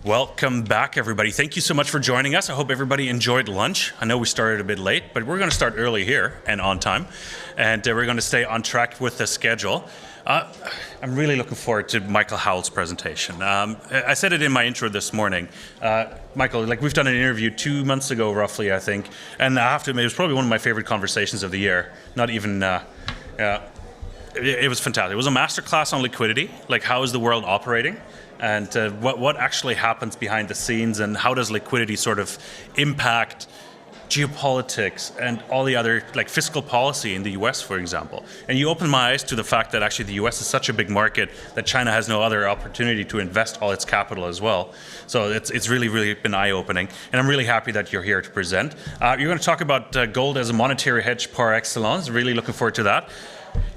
Welcome back, everybody. Thank you so much for joining us. I hope everybody enjoyed lunch. I know we started a bit late, but we're going to start early here and on time, and we're going to stay on track with the schedule. I'm really looking forward to Michael Howell's presentation. I said it in my intro this morning. Michael, we've done an interview 2 months ago, roughly, I think, and I have to admit, it was probably one of my favorite conversations of the year. Not even, it was fantastic. It was a masterclass on liquidity, how is the world operating? And what actually happens behind the scenes, and how does liquidity sort of impact geopolitics and all the other fiscal policy in the US, for example. And you open my eyes to the fact that actually the US is such a big market that China has no other opportunity to invest all its capital as well. So it's really, really been eye-opening. And I'm really happy that you're here to present. You're going to talk about gold as a monetary hedge par excellence. Really looking forward to that.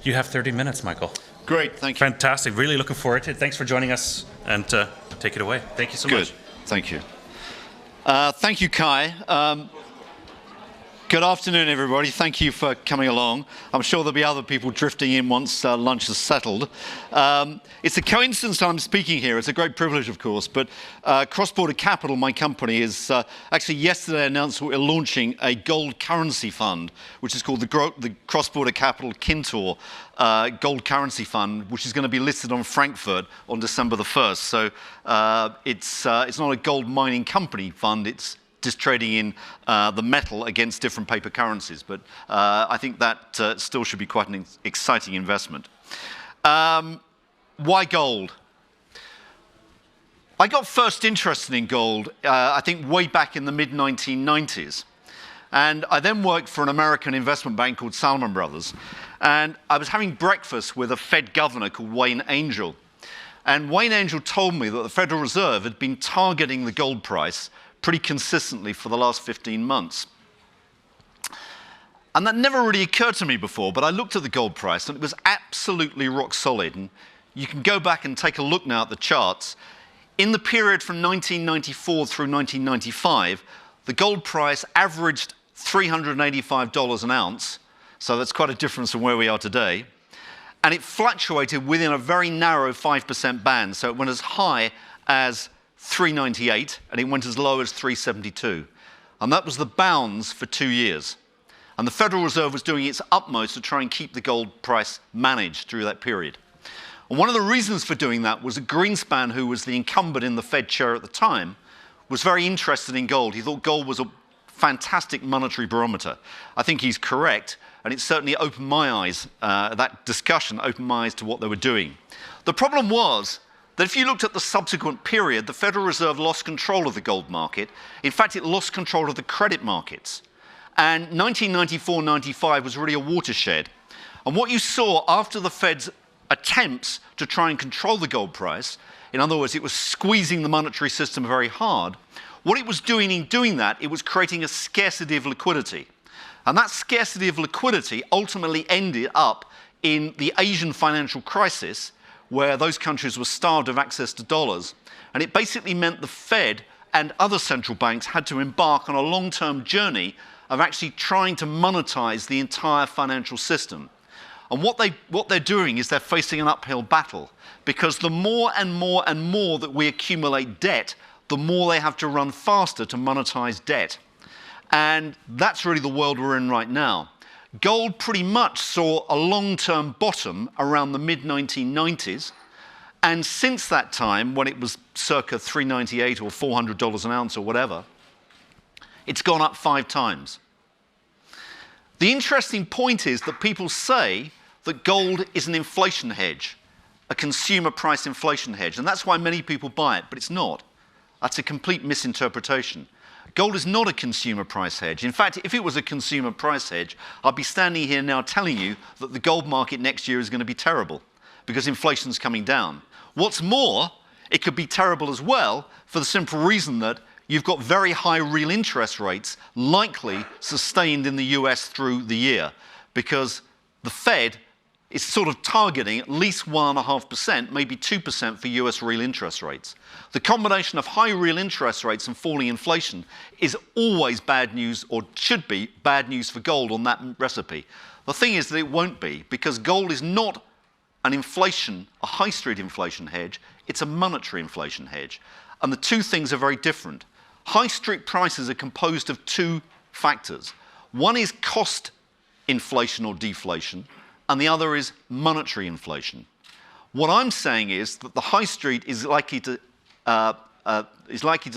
You have 30 minutes, Michael. Great, thank you. Fantastic, really looking forward to it. Thanks for joining us, and take it away. Thank you so much. Good, thank you. Thank you, Kai. Good afternoon, everybody. Thank you for coming along. I'm sure there'll be other people drifting in once lunch is settled. It's a coincidence I'm speaking here. It's a great privilege, of course, but Crossborder Capital, my company, is actually yesterday announced that we're launching a gold currency fund, which is called the Crossborder Capital Kintor Gold Currency Fund, which is going to be listed on Frankfurt on December the 1st. So it's not a gold mining company fund. It's just trading in the metal against different paper currencies. But I think that still should be quite an exciting investment. Why gold? I got first interested in gold, I think, way back in the mid-1990s. And I then worked for an American investment bank called Salomon Brothers. And I was having breakfast with a Fed governor called Wayne Angel. And Wayne Angel told me that the Federal Reserve had been targeting the gold price pretty consistently for the last 15 months. And that never really occurred to me before, but I looked at the gold price and it was absolutely rock solid. And you can go back and take a look now at the charts. In the period from 1994 through 1995, the gold price averaged $385 an ounce, so that's quite a difference from where we are today. And it fluctuated within a very narrow 5% band, so it went as high as 398, and it went as low as 372. And that was the bounds for 2 years. And the Federal Reserve was doing its utmost to try and keep the gold price managed through that period. And one of the reasons for doing that was that Greenspan, who was the incumbent in the Fed chair at the time, was very interested in gold. He thought gold was a fantastic monetary barometer. I think he's correct, and it certainly opened my eyes, that discussion opened my eyes to what they were doing. The problem was that if you looked at the subsequent period, the Federal Reserve lost control of the gold market. In fact, it lost control of the credit markets. And 1994-95 was really a watershed. And what you saw after the Fed's attempts to try and control the gold price, in other words, it was squeezing the monetary system very hard, what it was doing in doing that, it was creating a scarcity of liquidity. And that scarcity of liquidity ultimately ended up in the Asian financial crisis, where those countries were starved of access to dollars. And it basically meant the Fed and other central banks had to embark on a long-term journey of actually trying to monetize the entire financial system. And what they're doing is they're facing an uphill battle, because the more and more and more that we accumulate debt, the more they have to run faster to monetize debt. And that's really the world we're in right now. Gold pretty much saw a long-term bottom around the mid-1990s. And since that time, when it was circa $398 or $400 an ounce or whatever, it's gone up 5 times. The interesting point is that people say that gold is an inflation hedge, a consumer price inflation hedge. And that's why many people buy it, but it's not. That's a complete misinterpretation. Gold is not a consumer price hedge. In fact, if it was a consumer price hedge, I'd be standing here now telling you that the gold market next year is going to be terrible because inflation's coming down. What's more, it could be terrible as well for the simple reason that you've got very high real interest rates likely sustained in the US through the year, because the Fed is sort of targeting at least 1.5%, maybe 2% for US real interest rates. The combination of high real interest rates and falling inflation is always bad news, or should be bad news for gold on that recipe. The thing is that it won't be, because gold is not an inflation, a high street inflation hedge, it's a monetary inflation hedge. and the two things are very different. High street prices are composed of two factors. One is cost inflation or deflation, and the other is monetary inflation. What I'm saying is that the high street is likely to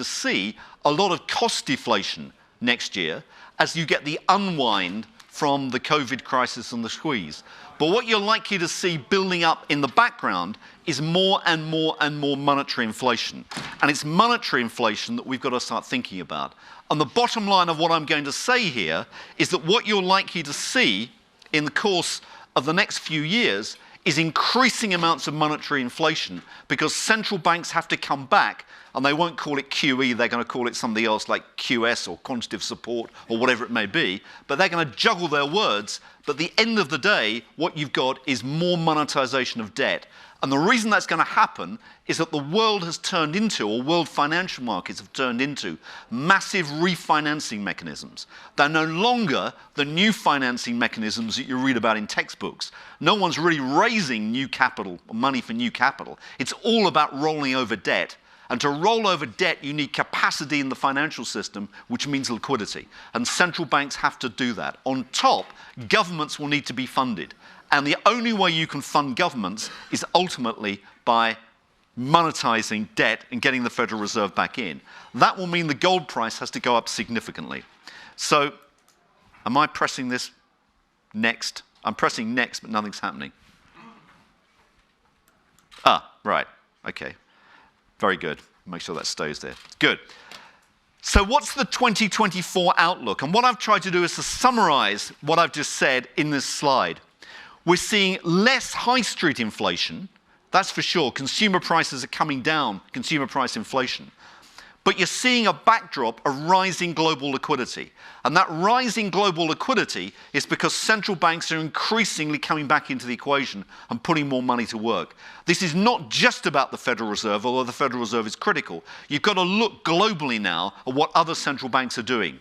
see a lot of cost deflation next year as you get the unwind from the COVID crisis and the squeeze. But what you're likely to see building up in the background is more and more and more monetary inflation. And it's monetary inflation that we've got to start thinking about. And the bottom line of what I'm going to say here is that what you're likely to see in the course of the next few years is increasing amounts of monetary inflation because central banks have to come back, and they won't call it QE, they're going to call it something else like QS or quantitative support or whatever it may be, but they're going to juggle their words. But at the end of the day, what you've got is more monetization of debt. And the reason that's going to happen is that the world has turned into, or world financial markets have turned into, massive refinancing mechanisms. They're no longer the new financing mechanisms that you read about in textbooks. No one's really raising new capital, money for new capital. It's all about rolling over debt. And to roll over debt, you need capacity in the financial system, which means liquidity. And central banks have to do that. On top, governments will need to be funded. And the only way you can fund governments is ultimately by monetizing debt and getting the Federal Reserve back in. That will mean the gold price has to go up significantly. So, am I pressing this next? I'm pressing next, but nothing's happening. Ah, right. Okay. Very good. Make sure that stays there. Good. So what's the 2024 outlook? And what I've tried to do is to summarize what I've just said in this slide. We're seeing less high street inflation, that's for sure. Consumer prices are coming down, consumer price inflation. But you're seeing a backdrop of rising global liquidity. And that rising global liquidity is because central banks are increasingly coming back into the equation and putting more money to work. This is not just about the Federal Reserve, although the Federal Reserve is critical. You've got to look globally now at what other central banks are doing.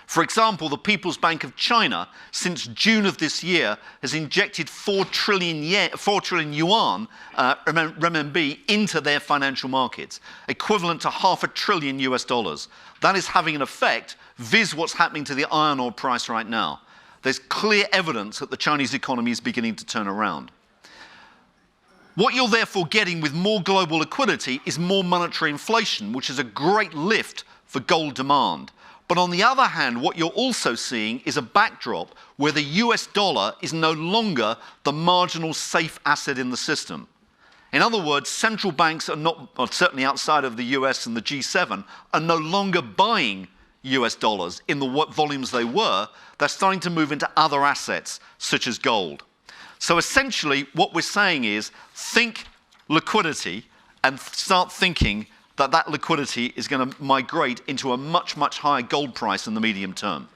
For example, the People's Bank of China, since June of this year, has injected 4 trillion yuan, renminbi, into their financial markets, equivalent to $500 billion US. That is having an effect, viz what's happening to the iron ore price right now. There's clear evidence that the Chinese economy is beginning to turn around. What you're therefore getting with more global liquidity is more monetary inflation, which is a great lift for gold demand. But on the other hand, what you're also seeing is a backdrop where the US dollar is no longer the marginal safe asset in the system. In other words, central banks are not, or certainly outside of the US and the G7, are no longer buying US dollars in the volumes they were. They're starting to move into other assets, such as gold. So essentially, what we're saying is, think liquidity and start thinking that that liquidity is going to migrate into a much, much higher gold price in the medium term.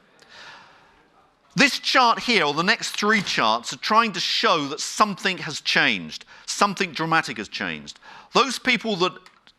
This chart here, or the next 3 charts, are trying to show that something has changed. Something dramatic has changed. Those people that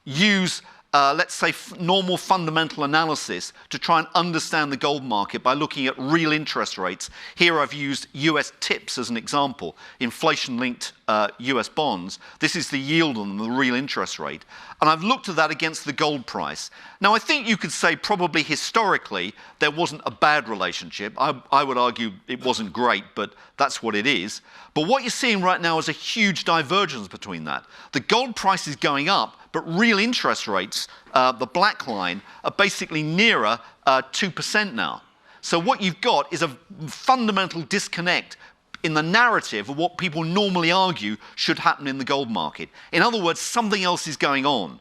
use, let's say, normal fundamental analysis to try and understand the gold market by looking at real interest rates. Here I've used US TIPS as an example, inflation-linked US bonds. This is the yield on them, the real interest rate. And I've looked at that against the gold price. Now, I think you could say probably historically there wasn't a bad relationship. I would argue it wasn't great, but that's what it is. But what you're seeing right now is a huge divergence between that. The gold price is going up, but real interest rates, the black line, are basically nearer 2% now. So what you've got is a fundamental disconnect in the narrative of what people normally argue should happen in the gold market. In other words, something else is going on.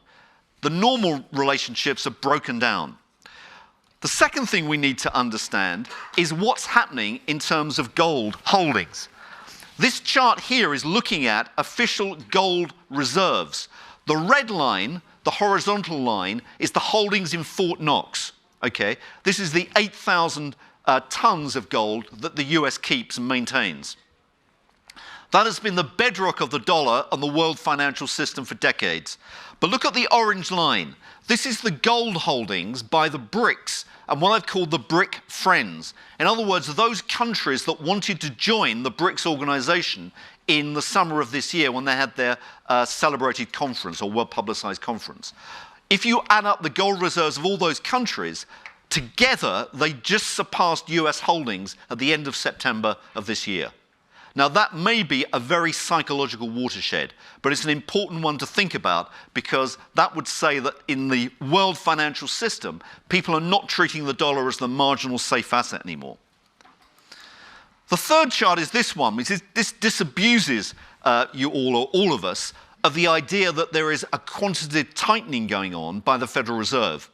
The normal relationships are broken down. The second thing we need to understand is what's happening in terms of gold holdings. This chart here is looking at official gold reserves. The red line, the horizontal line, is the holdings in Fort Knox. Okay? This is the 8,000 tons of gold that the US keeps and maintains. That has been the bedrock of the dollar and the world financial system for decades. But look at the orange line. This is the gold holdings by the BRICS and what I've called the BRIC friends. In other words, those countries that wanted to join the BRICS organization in the summer of this year when they had their celebrated conference or well-publicized conference. If you add up the gold reserves of all those countries, together they just surpassed US holdings at the end of September of this year. Now that may be a very psychological watershed, but it's an important one to think about because that would say that in the world financial system, people are not treating the dollar as the marginal safe asset anymore. The third chart is this one, which is, this disabuses you all, or all of us, of the idea that there is a quantitative tightening going on by the Federal Reserve.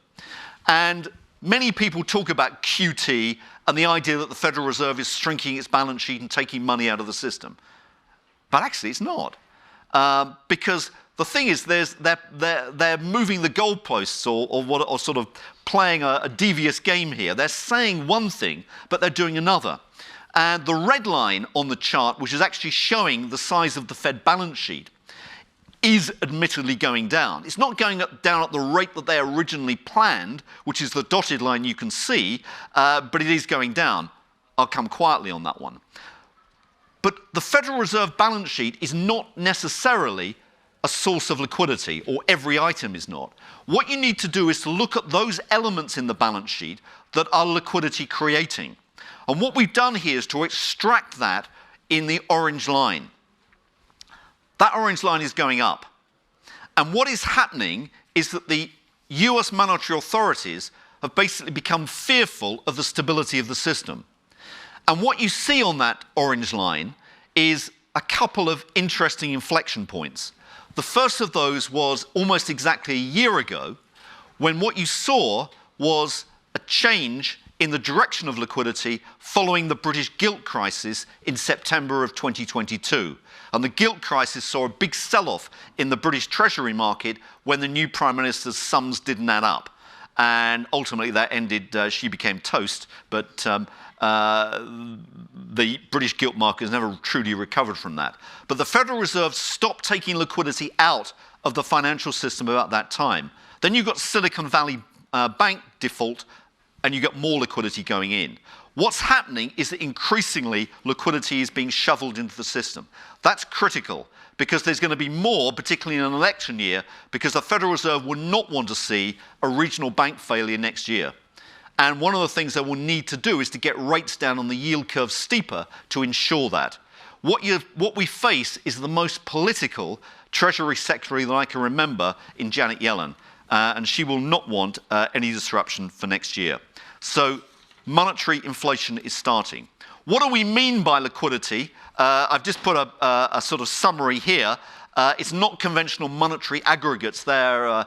And many people talk about QT and the idea that the Federal Reserve is shrinking its balance sheet and taking money out of the system. But actually it's not. Because the thing is, they're moving the goalposts or sort of playing a devious game here. They're saying one thing, but they're doing another. And the red line on the chart, which is actually showing the size of the Fed balance sheet, is admittedly going down. It's not going down at the rate that they originally planned, which is the dotted line you can see, but it is going down. I'll come quietly on that one. But the Federal Reserve balance sheet is not necessarily a source of liquidity, or every item is not. What you need to do is to look at those elements in the balance sheet that are liquidity creating. And what we've done here is to extract that in the orange line. That orange line is going up. And what is happening is that the US monetary authorities have basically become fearful of the stability of the system. And what you see on that orange line is a couple of interesting inflection points. The first of those was almost exactly a year ago, when what you saw was a change in the direction of liquidity following the British gilt crisis in September of 2022. And the gilt crisis saw a big sell-off in the British Treasury market when the new Prime Minister's sums didn't add up. And ultimately that ended, she became toast, but the British gilt market has never truly recovered from that. But the Federal Reserve stopped taking liquidity out of the financial system about that time. Then you got Silicon Valley Bank default, and you get more liquidity going in. What's happening is that increasingly liquidity is being shoveled into the system. That's critical because there's going to be more, particularly in an election year, because the Federal Reserve will not want to see a regional bank failure next year. And one of the things they will need to do is to get rates down on the yield curve steeper to ensure that. What we face is the most political Treasury Secretary that I can remember in Janet Yellen. And she will not want any disruption for next year. So monetary inflation is starting. What do we mean by liquidity? I've just put a sort of summary here. It's not conventional monetary aggregates. They're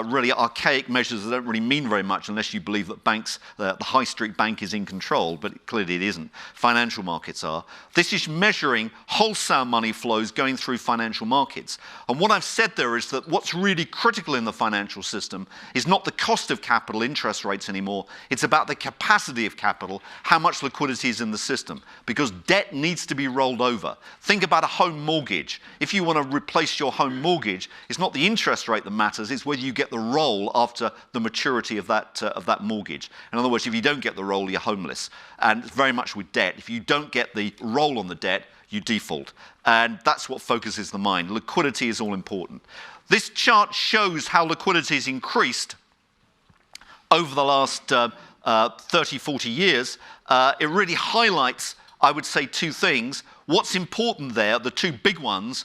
really archaic measures that don't really mean very much unless you believe that banks, the high street bank is in control, but clearly it isn't. Financial markets are. This is measuring wholesale money flows going through financial markets. And what I've said there is that what's really critical in the financial system is not the cost of capital, interest rates anymore. It's about the capacity of capital, how much liquidity is in the system, because debt needs to be rolled over. Think about a home mortgage. If you want to replace your home mortgage, it's not the interest rate that matters, it's whether you get the roll after the maturity of that mortgage. In other words, if you don't get the roll, you're homeless. And it's very much with debt. If you don't get the roll on the debt, you default. And that's what focuses the mind. Liquidity is all important. This chart shows how liquidity has increased over the last 30, 40 years. It really highlights, I would say, two things. What's important there, the two big ones,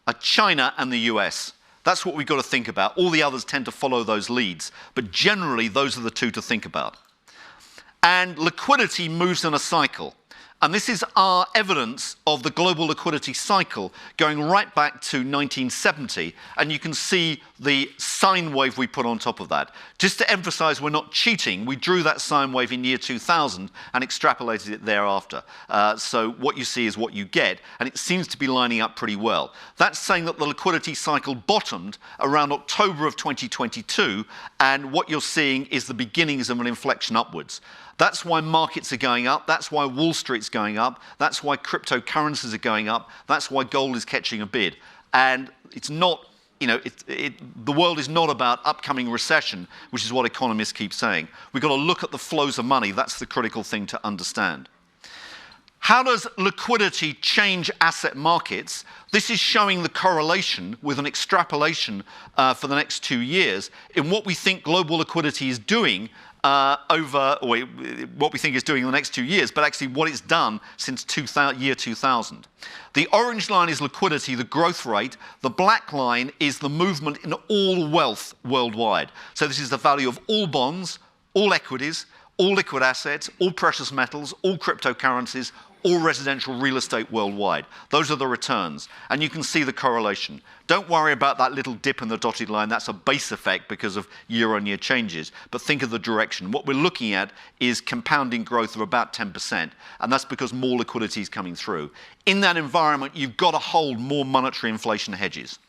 are China and the US. That's what we've got to think about. All the others tend to follow those leads, but generally those are the two to think about. And liquidity moves in a cycle. And this is our evidence of the global liquidity cycle going right back to 1970. And you can see the sine wave we put on top of that. Just to emphasize, we're not cheating. We drew that sine wave in year 2000 and extrapolated it thereafter. So what you see is what you get. And it seems to be lining up pretty well. That's saying that the liquidity cycle bottomed around October of 2022. And what you're seeing is the beginnings of an inflection upwards. That's why markets are going up. That's why Wall Street's going up. That's why cryptocurrencies are going up. That's why gold is catching a bid. And it's not, the world is not about upcoming recession, which is what economists keep saying. We've got to look at the flows of money. That's the critical thing to understand. How does liquidity change asset markets? This is showing the correlation with an extrapolation for the next 2 years in what we think global liquidity is doing what we think is doing in the next 2 years, but actually what it's done since year 2000. The orange line is liquidity, the growth rate. The black line is the movement in all wealth worldwide. So this is the value of all bonds, all equities, all liquid assets, all precious metals, all cryptocurrencies, all residential real estate worldwide. Those are the returns. And you can see the correlation. Don't worry about that little dip in the dotted line. That's a base effect because of year-on-year changes. But think of the direction. What we're looking at is compounding growth of about 10%. And that's because more liquidity is coming through. In that environment, you've got to hold more monetary inflation hedges.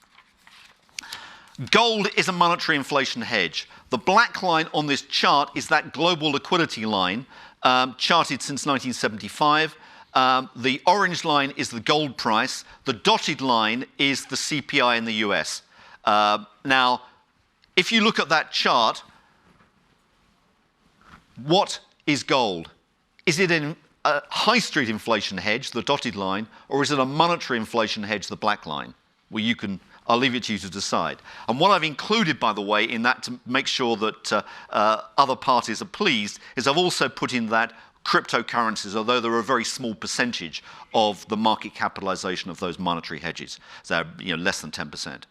Gold is a monetary inflation hedge. The black line on this chart is that global liquidity line, charted since 1975. The orange line is the gold price. The dotted line is the CPI in the US. Now, if you look at that chart, what is gold? Is it a high street inflation hedge, the dotted line, or is it a monetary inflation hedge, the black line? Well, I'll leave it to you to decide. And what I've included, by the way, in that to make sure that other parties are pleased, is I've also put in that cryptocurrencies, although they're a very small percentage of the market capitalization of those monetary hedges. So, less than 10%.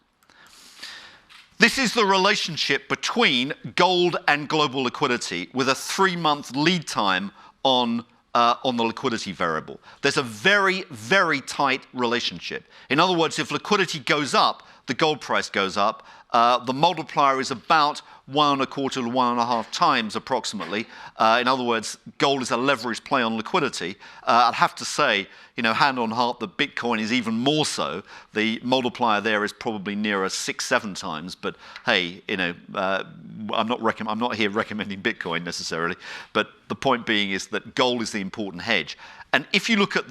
This is the relationship between gold and global liquidity with a 3-month lead time on the liquidity variable. There's a very, very tight relationship. In other words, if liquidity goes up, the gold price goes up. The multiplier is about 1.25 to 1.5 times approximately. In other words, gold is a leveraged play on liquidity. I'd have to say, hand on heart, that Bitcoin is even more so. The multiplier there is probably nearer 6-7 times. But hey, I'm not here recommending Bitcoin necessarily. But the point being is that gold is the important hedge. And if you look at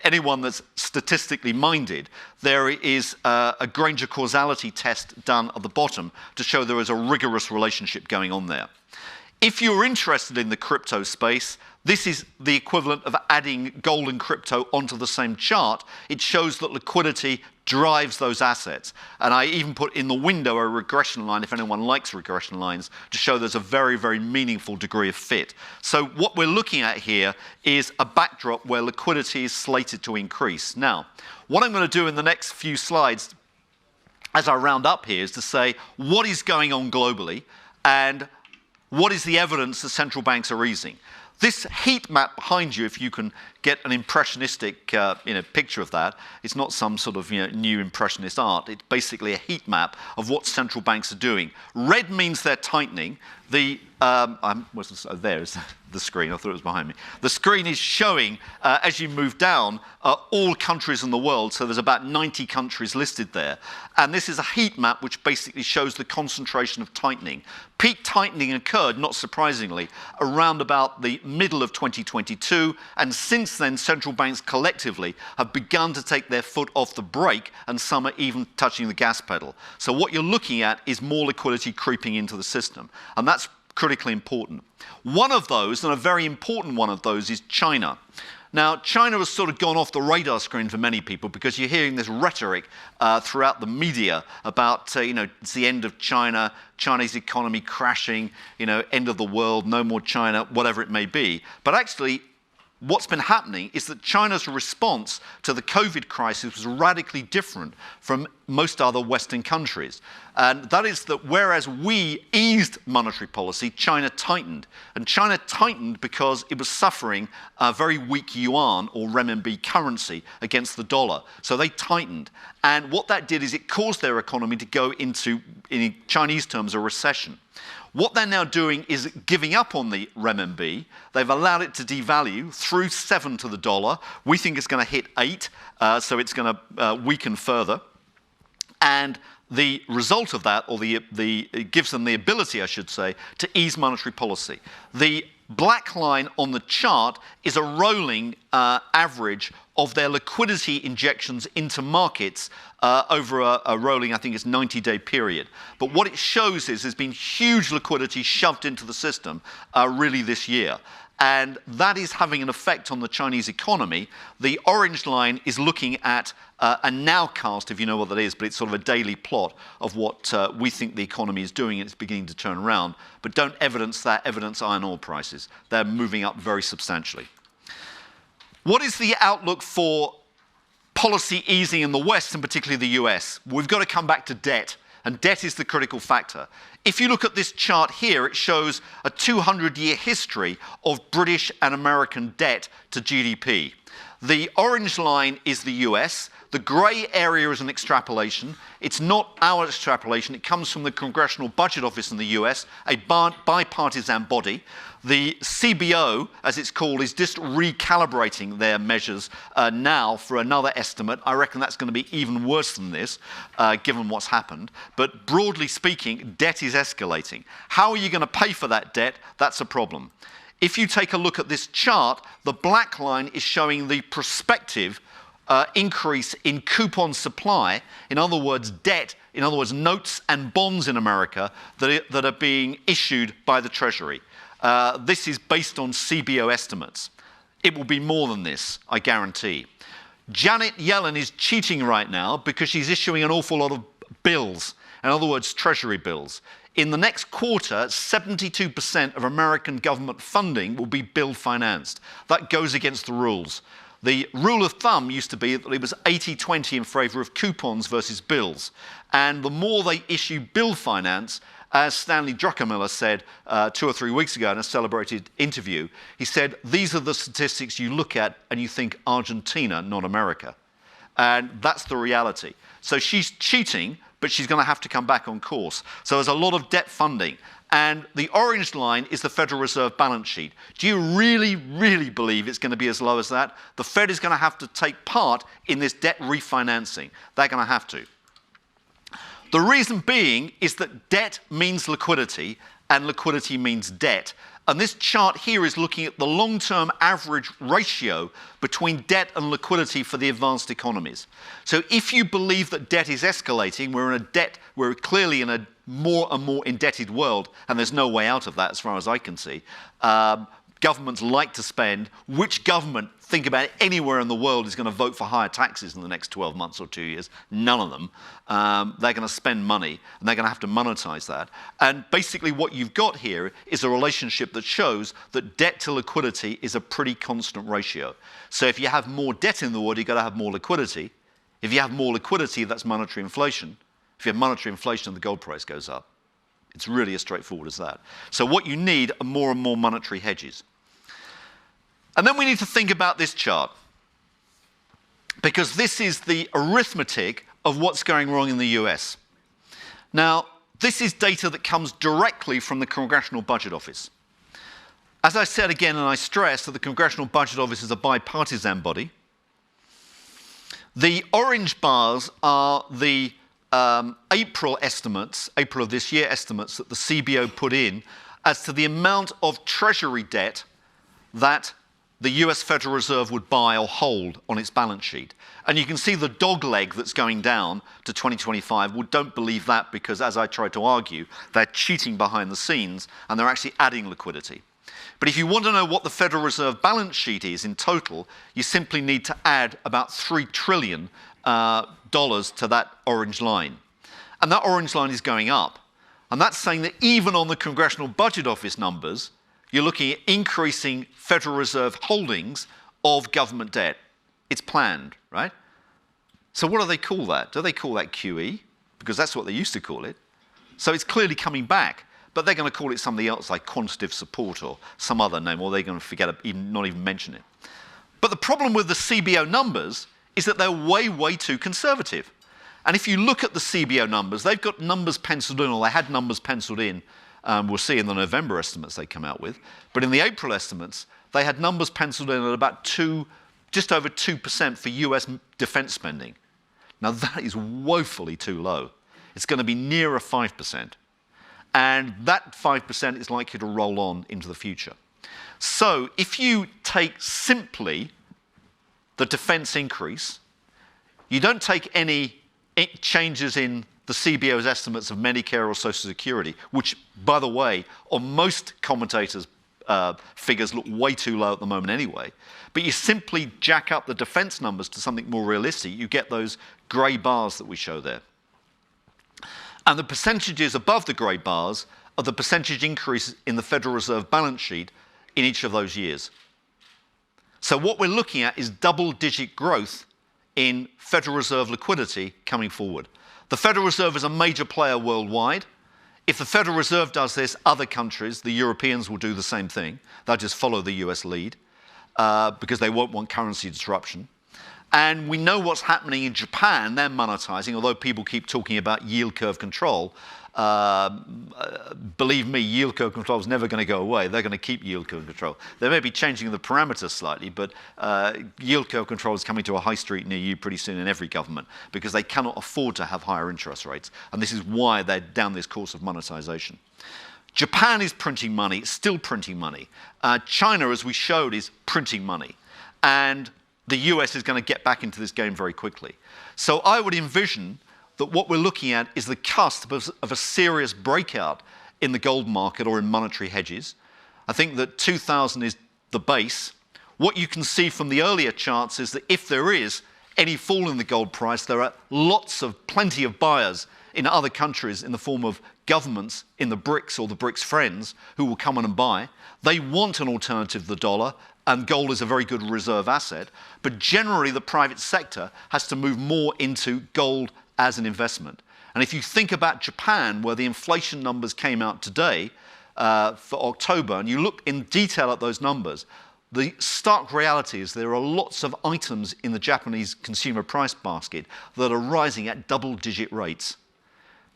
anyone that's statistically minded, there is a Granger causality test done at the bottom to show there is a rigorous relationship going on there. If you're interested in the crypto space, this is the equivalent of adding gold and crypto onto the same chart. It shows that liquidity drives those assets. And I even put in the window a regression line, if anyone likes regression lines, to show there's a very, very meaningful degree of fit. So what we're looking at here is a backdrop where liquidity is slated to increase. Now, what I'm going to do in the next few slides as I round up here is to say what is going on globally and what is the evidence that central banks are easing. This heat map behind you, if you can get an impressionistic picture of that, it's not some sort of new impressionist art. It's basically a heat map of what central banks are doing. Red means they're tightening. There's the screen. I thought it was behind me. The screen is showing, as you move down, all countries in the world. So there's about 90 countries listed there. And this is a heat map which basically shows the concentration of tightening. Peak tightening occurred, not surprisingly, around about the middle of 2022. And since then, central banks collectively have begun to take their foot off the brake, and some are even touching the gas pedal. So what you're looking at is more liquidity creeping into the system. And that's critically important. One of those, and a very important one of those, is China. Now, China has sort of gone off the radar screen for many people because you're hearing this rhetoric throughout the media about, it's the end of China, Chinese economy crashing, end of the world, no more China, whatever it may be. But actually, what's been happening is that China's response to the COVID crisis was radically different from most other Western countries. And that is that whereas we eased monetary policy, China tightened. And China tightened because it was suffering a very weak yuan or renminbi currency against the dollar. So they tightened. And what that did is it caused their economy to go into, in Chinese terms, a recession. What they're now doing is giving up on the renminbi. They've allowed it to devalue through 7 to the dollar. We think it's going to hit 8, so it's going to weaken further. And the result of that, or it gives them the ability, I should say, to ease monetary policy. The black line on the chart is a rolling average of their liquidity injections into markets over a rolling, I think it's 90-day period. But what it shows is there's been huge liquidity shoved into the system really this year. and that is having an effect on the Chinese economy. The orange line is looking at a nowcast, if you know what that is, but it's sort of a daily plot of what we think the economy is doing, and it's beginning to turn around. But don't evidence that, evidence iron ore prices. They're moving up very substantially. What is the outlook for policy easing in the West, and particularly the US? We've got to come back to debt, and debt is the critical factor. If you look at this chart here, it shows a 200-year history of British and American debt to GDP. The orange line is the US. The grey area is an extrapolation. It's not our extrapolation. It comes from the Congressional Budget Office in the US, a bipartisan body. The CBO, as it's called, is just recalibrating their measures now for another estimate. I reckon that's going to be even worse than this, given what's happened. But broadly speaking, debt is escalating. How are you going to pay for that debt? That's a problem. If you take a look at this chart, the black line is showing the prospective increase in coupon supply, in other words, debt, in other words, notes and bonds in America that are being issued by the Treasury. This is based on CBO estimates. It will be more than this, I guarantee. Janet Yellen is cheating right now because she's issuing an awful lot of bills, in other words, Treasury bills. In the next quarter, 72% of American government funding will be bill financed. That goes against the rules. The rule of thumb used to be that it was 80-20 in favour of coupons versus bills. And the more they issue bill finance, as Stanley Druckenmiller said 2 or 3 weeks ago in a celebrated interview, he said, these are the statistics you look at and you think Argentina, not America. And that's the reality. So she's cheating, but she's going to have to come back on course. So there's a lot of debt funding. And the orange line is the Federal Reserve balance sheet. Do you really, really believe it's going to be as low as that? The Fed is going to have to take part in this debt refinancing. They're going to have to. The reason being is that debt means liquidity, and liquidity means debt. And this chart here is looking at the long-term average ratio between debt and liquidity for the advanced economies. So if you believe that debt is escalating, we're clearly in a more and more indebted world, and there's no way out of that as far as I can see. Governments like to spend. Which government, think about it, anywhere in the world is going to vote for higher taxes in the next 12 months or 2 years? None of them. They're going to spend money, and they're going to have to monetize that. And basically what you've got here is a relationship that shows that debt to liquidity is a pretty constant ratio. So if you have more debt in the world, you've got to have more liquidity. If you have more liquidity, that's monetary inflation. If you have monetary inflation, the gold price goes up. It's really as straightforward as that. So what you need are more and more monetary hedges. And then we need to think about this chart, because this is the arithmetic of what's going wrong in the US. Now, this is data that comes directly from the Congressional Budget Office. As I said again, and I stress that the Congressional Budget Office is a bipartisan body, the orange bars are the April estimates, April of this year estimates that the CBO put in as to the amount of Treasury debt that the US Federal Reserve would buy or hold on its balance sheet. And you can see the dog leg that's going down to 2025. Well, don't believe that, because as I tried to argue, they're cheating behind the scenes and they're actually adding liquidity. But if you want to know what the Federal Reserve balance sheet is in total, you simply need to add about $3 trillion to that orange line. And that orange line is going up. And that's saying that even on the Congressional Budget Office numbers, you're looking at increasing Federal Reserve holdings of government debt. It's planned, right? So what do they call that? Do they call that QE? Because that's what they used to call it. So it's clearly coming back, but they're going to call it something else like quantitative support or some other name, or they're going to forget not even mention it. But the problem with the CBO numbers is that they're way, way too conservative. And if you look at the CBO numbers, they've got numbers penciled in, or they had numbers penciled in. We'll see in the November estimates they come out with. But in the April estimates, they had numbers penciled in at about just over 2% for US defense spending. Now that is woefully too low. It's going to be nearer 5%. And that 5% is likely to roll on into the future. So if you take simply the defense increase, you don't take any changes in the CBO's estimates of Medicare or Social Security, which, by the way, on most commentators' figures look way too low at the moment anyway. But you simply jack up the defense numbers to something more realistic, you get those grey bars that we show there. And the percentages above the grey bars are the percentage increase in the Federal Reserve balance sheet in each of those years. So what we're looking at is double-digit growth in Federal Reserve liquidity coming forward. The Federal Reserve is a major player worldwide. If the Federal Reserve does this, other countries, the Europeans, will do the same thing. They'll just follow the US lead because they won't want currency disruption. And we know what's happening in Japan. They're monetizing, although people keep talking about yield curve control. Believe me, yield curve control is never going to go away. They're going to keep yield curve control. They may be changing the parameters slightly, but yield curve control is coming to a high street near you pretty soon in every government because they cannot afford to have higher interest rates. And this is why they're down this course of monetization. Japan is printing money, it's still printing money. China, as we showed, is printing money. And the US is going to get back into this game very quickly. So I would envision that what we're looking at is the cusp of a serious breakout in the gold market or in monetary hedges. I think that 2000 is the base. What you can see from the earlier charts is that if there is any fall in the gold price, there are plenty of buyers in other countries in the form of governments in the BRICS or the BRICS friends who will come in and buy. They want an alternative to the dollar, and gold is a very good reserve asset. But generally, the private sector has to move more into gold as an investment. And if you think about Japan, where the inflation numbers came out today for October, and you look in detail at those numbers, the stark reality is there are lots of items in the Japanese consumer price basket that are rising at double-digit rates.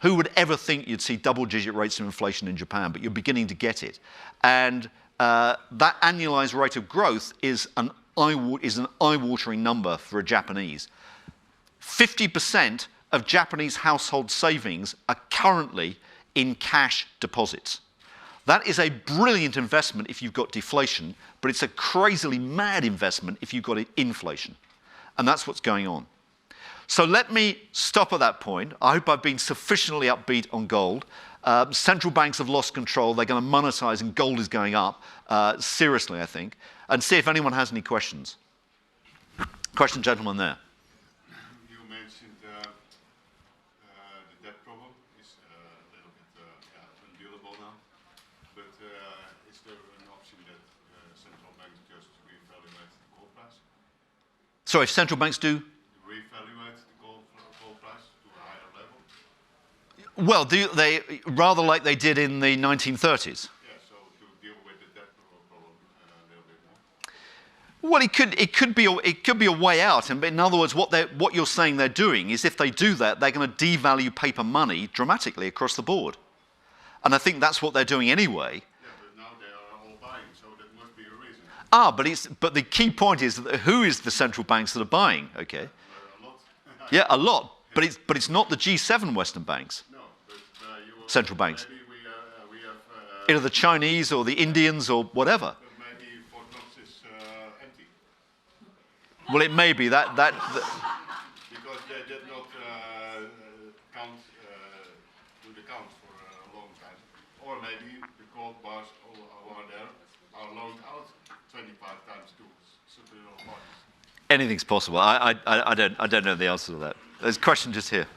Who would ever think you'd see double-digit rates of inflation in Japan? But you're beginning to get it. And that annualized rate of growth is an eye-watering number for a Japanese. 50% of Japanese household savings are currently in cash deposits. That is a brilliant investment if you've got deflation, but it's a crazily mad investment if you've got inflation. And that's what's going on. So let me stop at that point. I hope I've been sufficiently upbeat on gold. Central banks have lost control. They're going to monetize, and gold is going up, seriously, I think. And see if anyone has any questions. Question, gentleman there. You mentioned the debt problem is a little bit undealable now. But is there an option that central banks just reevaluate the gold price? Sorry, central banks do? Reevaluate the gold price to a higher level? Well, they rather like they did in the 1930s. Yeah, so to deal with the debt problem a little bit more. Well, it could be a way out. And in other words, what you're saying they're doing is if they do that, they're going to devalue paper money dramatically across the board. And I think that's what they're doing anyway. Yeah, but now they are all buying, so that must be a reason. But the key point is that who is the central banks that are buying? Okay. A lot. Yeah, a lot. But it's not the G7 Western banks. No, but Central banks. maybe we have. Either the Chinese or the Indians or whatever. But maybe Fort Knox is empty Well, it may be that because they did not do the count for a long time, or maybe the gold bars over there are loaned out 25 times to superior parties. anything's possible. I don't know the answer to that. There's a question just here.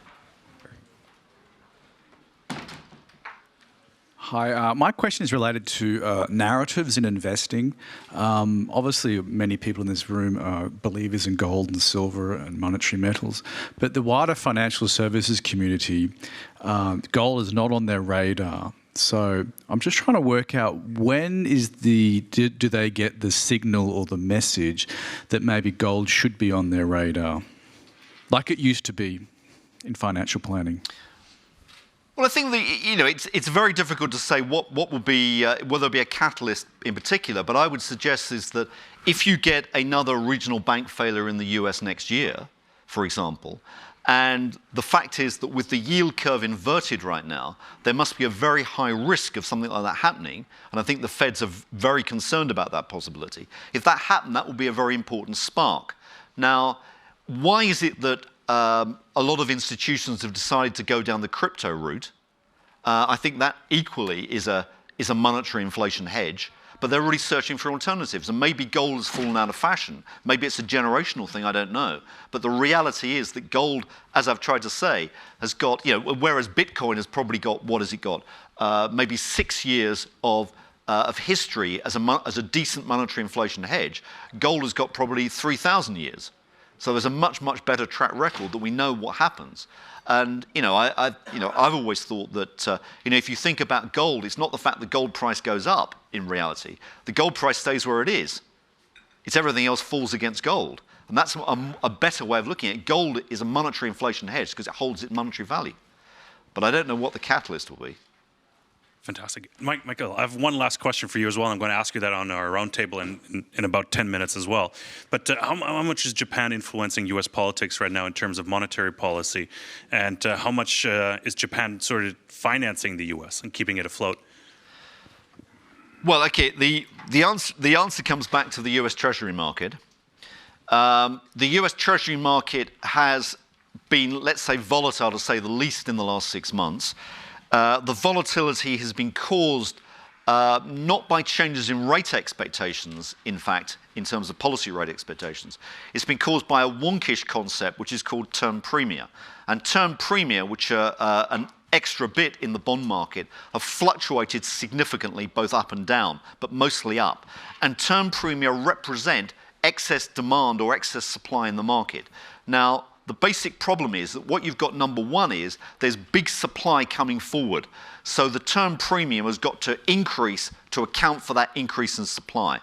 Hi, my question is related to narratives in investing. Obviously, many people in this room are believers in gold and silver and monetary metals, but the wider financial services community, gold is not on their radar. So I'm just trying to work out when do they get the signal or the message that maybe gold should be on their radar, like it used to be in financial planning. Well, I think it's very difficult to say what will be will there be a catalyst in particular. But I would suggest is that if you get another regional bank failure in the US next year, for example, and the fact is that with the yield curve inverted right now, there must be a very high risk of something like that happening. And I think the Feds are very concerned about that possibility. If that happened, that would be a very important spark. Now, why is it that a lot of institutions have decided to go down the crypto route? I think that equally is is a monetary inflation hedge, but they're really searching for alternatives. And maybe gold has fallen out of fashion. Maybe it's a generational thing, I don't know. But the reality is that gold, as I've tried to say, has got, whereas Bitcoin has probably got, what has it got? Maybe 6 years of history as a decent monetary inflation hedge. Gold has got probably 3,000 years. So there's a much, much better track record that we know what happens. And I've always thought that if you think about gold, it's not the fact that gold price goes up in reality. The gold price stays where it is. It's everything else falls against gold. And that's a better way of looking at it. Gold is a monetary inflation hedge because it holds its monetary value. But I don't know what the catalyst will be. Fantastic. Michael, I have one last question for you as well. I'm going to ask you that on our roundtable in about 10 minutes as well. But how much is Japan influencing U.S. politics right now in terms of monetary policy? And how much is Japan sort of financing the U.S. and keeping it afloat? Well, okay, the answer comes back to the U.S. Treasury market. The U.S. Treasury market has been, let's say, volatile to say the least in the last 6 months. The volatility has been caused not by changes in rate expectations, in fact, in terms of policy rate expectations. It's been caused by a wonkish concept which is called term premia. And term premia, which are an extra bit in the bond market, have fluctuated significantly both up and down, but mostly up. And term premia represent excess demand or excess supply in the market. Now, the basic problem is that what you've got, number one, is there's big supply coming forward. So the term premium has got to increase to account for that increase in supply.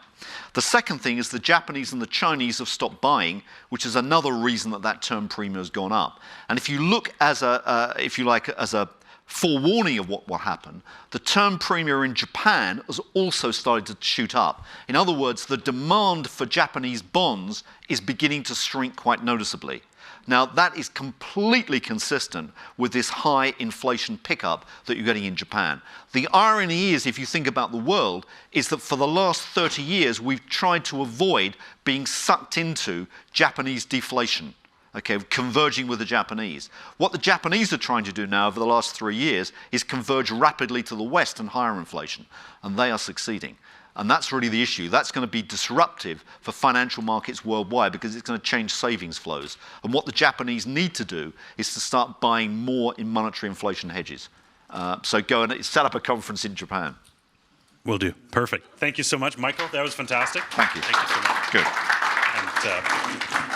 The second thing is the Japanese and the Chinese have stopped buying, which is another reason that that term premium has gone up. And if you look as a forewarning of what will happen, the term premium in Japan has also started to shoot up. In other words, the demand for Japanese bonds is beginning to shrink quite noticeably. Now, that is completely consistent with this high inflation pickup that you're getting in Japan. The irony is, if you think about the world, is that for the last 30 years, we've tried to avoid being sucked into Japanese deflation, okay, converging with the Japanese. What the Japanese are trying to do now over the last 3 years is converge rapidly to the West and higher inflation, and they are succeeding. And that's really the issue. That's going to be disruptive for financial markets worldwide because it's going to change savings flows. And what the Japanese need to do is to start buying more in monetary inflation hedges. So go and set up a conference in Japan. Will do. Perfect. Thank you so much, Michael. That was fantastic. Thank you. Thank you so much. Good. And,